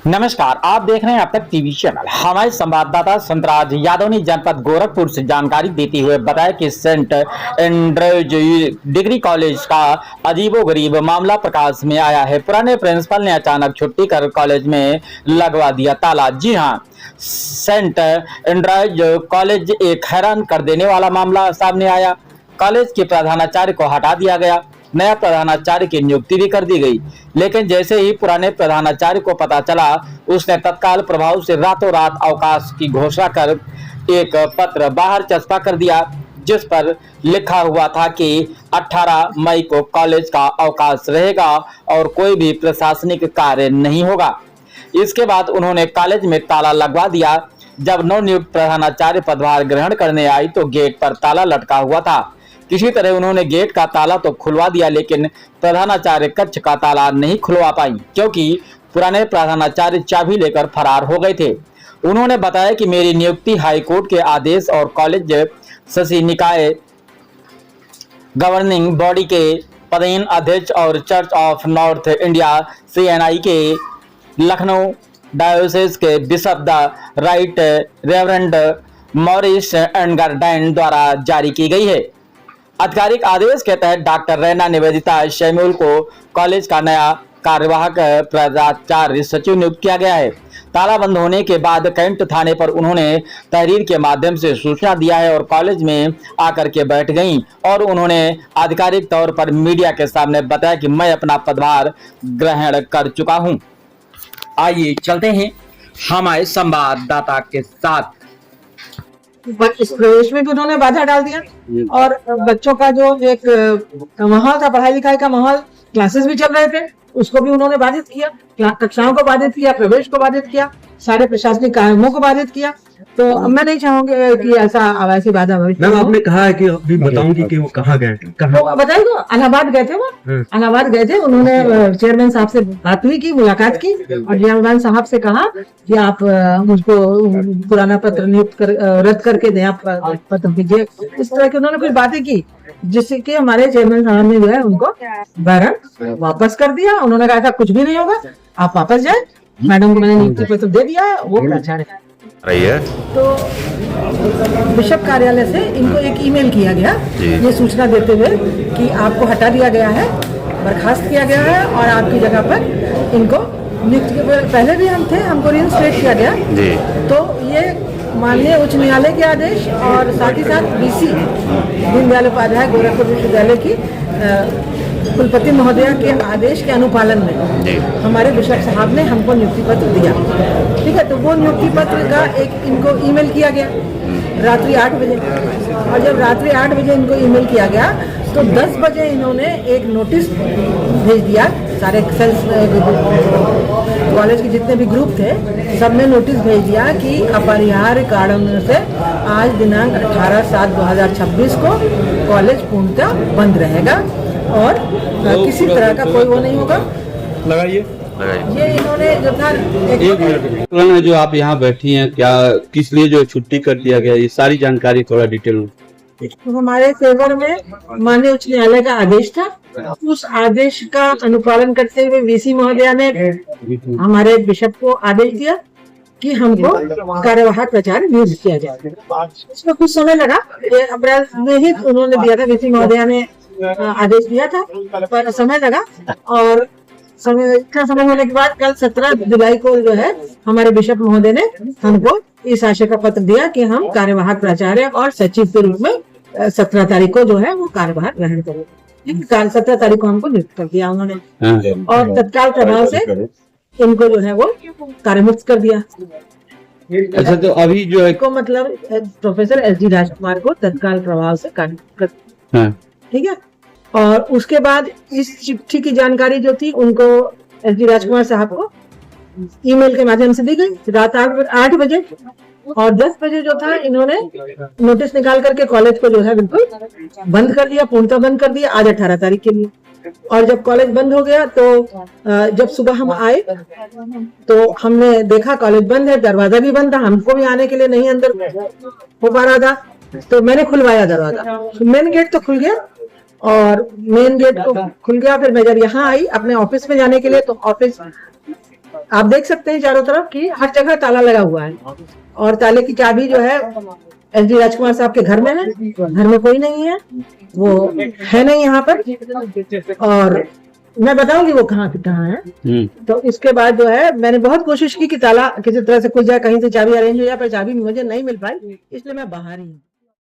नमस्कार, आप देख रहे हैं अब तक टीवी चैनल। हमारे संवाददाता संतराज यादव ने जनपद गोरखपुर से जानकारी देते हुए बताया कि सेंट एंड्रयूज डिग्री कॉलेज का अजीबोगरीब मामला प्रकाश में आया है। पुराने प्रिंसिपल ने अचानक छुट्टी कर कॉलेज में लगवा दिया ताला। जी हां, सेंट एंड्रयूज कॉलेज एक हैरान कर देने वाला मामला सामने आया। कॉलेज के प्रधानाचार्य को हटा दिया गया, नया प्रधानाचार्य की नियुक्ति भी कर दी गई, लेकिन जैसे ही पुराने प्रधानाचार्य को पता चला, उसने तत्काल प्रभाव से रातों रात अवकाश की घोषणा कर एक पत्र बाहर चस्पा कर दिया, जिस पर लिखा हुआ था कि 18 मई को कॉलेज का अवकाश रहेगा और कोई भी प्रशासनिक कार्य नहीं होगा। इसके बाद उन्होंने कॉलेज में ताला लगवा दिया। जब नवनियुक्त प्रधानाचार्य पदभार ग्रहण करने आई तो गेट पर ताला लटका हुआ था। किसी तरह उन्होंने गेट का ताला तो खुलवा दिया, लेकिन प्रधानाचार्य कक्ष का ताला नहीं खुलवा पाई, क्योंकि पुराने प्रधानाचार्य चाबी लेकर फरार हो गए थे। उन्होंने बताया कि मेरी नियुक्ति हाईकोर्ट के आदेश और कॉलेज शशि निकाय गवर्निंग बॉडी के पदेन अध्यक्ष और church of north India CNI के लखनऊ डायोसिस के bishop the right reverend Morris Edgar Dan द्वारा जारी की गई है। आधिकारिक आदेश के तहत डॉक्टर रैना निवेदिता शैम्यूल को कॉलेज का नया कार्यवाहक प्राचार्य सचिव नियुक्त किया गया है। ताला बंद होने के बाद कैंट थाने पर उन्होंने तहरीर के माध्यम से सूचना दिया है और कॉलेज में आकर के बैठ गईं और उन्होंने आधिकारिक तौर पर मीडिया के सामने बताया कि मैं अपना पदभार ग्रहण कर चुका हूं। आइए चलते हैं हमारे संवाददाता के साथ। इस प्रवेश में भी उन्होंने बाधा डाल दिया और बच्चों का जो एक माहौल था, पढ़ाई लिखाई का माहौल, क्लासेस भी चल रहे थे, उसको भी उन्होंने बाधित किया, कक्षाओं को बाधित किया, प्रवेश को बाधित किया, सारे प्रशासनिक कामों को बाधित किया। तो मैं नहीं चाहूंगी कि ऐसी बाधा भविष्य में। आपने कहा है कि अभी बताऊंगी कि वो कहाँ गए थे, बताइए। तो इलाहाबाद गए थे, वो इलाहाबाद गए थे। उन्होंने चेयरमैन साहब से बात हुई की, मुलाकात की और चेयरमैन साहब से कहा कि आप मुझको पुराना पत्र नियुक्त रद्द करके नया पत्र दीजिए। इस तरह की उन्होंने कुछ बातें की, जिससे कि हमारे चेयरमैन साहब ने जो है उनको बैरन वापस कर दिया। उन्होंने कहा था कुछ भी नहीं होगा, आप वापस जाए। मैडम को मैंने नियुक्ति पत्र दे दिया है, वो प्राचार्य रही है। तो बिशप कार्यालय से इनको एक ईमेल किया गया ये सूचना देते हुए कि आपको हटा दिया गया है, बर्खास्त किया गया है और आपकी जगह पर इनको नियुक्त। पहले भी हम थे, हमको रिइंस्टेट किया गया। तो ये माननीय उच्च न्यायालय के आदेश और साथ ही साथ BC दीनदयाल उपाध्याय गोरखपुर विश्वविद्यालय की कुलपति महोदया के आदेश के अनुपालन में हमारे बिशप साहब ने हमको नियुक्ति पत्र दिया। ठीक है, तो वो नियुक्ति पत्र का एक इनको ईमेल किया गया रात्रि 8 बजे, और जब रात्रि 8 बजे इनको ईमेल किया गया तो 10 बजे इन्होंने एक नोटिस भेज दिया। सारे कॉलेज के जितने भी ग्रुप थे सब ने नोटिस भेज दिया कि अपरिहार्य कारणों से आज दिनांक 18/7/2026 को कॉलेज पूर्णतः बंद रहेगा और किसी तरह का कोई वो नहीं होगा। लगाइए। ये इन्होंने जो था एक मिनट, जो आप यहाँ बैठी हैं, क्या किस लिए जो छुट्टी कर दिया गया, ये सारी जानकारी थोड़ा डिटेल में। तो हमारे फेवर में माननीय उच्च न्यायालय का आदेश था, उस आदेश का अनुपालन करते हुए VC महोदया ने हमारे बिशप को आदेश दिया कि हमको कार्यवाहक प्राचार्य नियुक्त किया जाए। इसमें कुछ समय लगा, अप्रैल में ही उन्होंने दिया था, VC महोदया ने आदेश दिया था, पर समय लगा। और इतना समय होने के बाद कल 17 जुलाई को जो है हमारे बिशप महोदय ने हमको इस आशय का पत्र दिया कि हम कार्यवाहक प्राचार्य और सचिव के रूप में 17 तारीख को जो है वो कार्यभार ग्रहण करेंगे। 17 तारीख को हमको नियुक्त कर दिया उन्होंने और तत्काल प्रभाव से इनको जो है वो कार्यमुक्त कर दिया। अच्छा, तो अभी जो है को मतलब प्रोफेसर SG राजकुमार को तत्काल प्रभाव से कार्य, ठीक है। और उसके बाद इस चिट्ठी की जानकारी जो थी उनको SG राजकुमार साहब को ईमेल के माध्यम से दी गई रात 8 बजे, और 10 बजे जो था इन्होंने नोटिस निकाल करके कॉलेज को जो है बिल्कुल बंद कर दिया, पूर्णतः बंद कर दिया आज 18 तारीख के लिए। और जब कॉलेज बंद हो गया तो जब सुबह हम आए तो हमने देखा कॉलेज बंद है, दरवाजा भी बंद था, हमको भी आने के लिए नहीं अंदर हो पा रहा था। तो मैंने खुलवाया दरवाजा, मेन गेट तो खुल गया और मेन गेट को खुल गया। फिर मैं जब यहाँ आई अपने ऑफिस में जाने के लिए तो ऑफिस आप देख सकते हैं चारों तरफ कि हर जगह ताला लगा हुआ है और ताले की चाबी जो है एसडी राजकुमार साहब के घर में है। घर में कोई नहीं है, वो है नहीं यहाँ पर, और मैं बताऊंगी वो कहाँ है। तो इसके बाद जो है मैंने बहुत कोशिश की कि ताला किसी तरह से खुल जाए, कहीं से चाबी अरेंज हो जाए, पर चाबी मुझे नहीं मिल पाई, इसलिए मैं बाहर ही हूँ।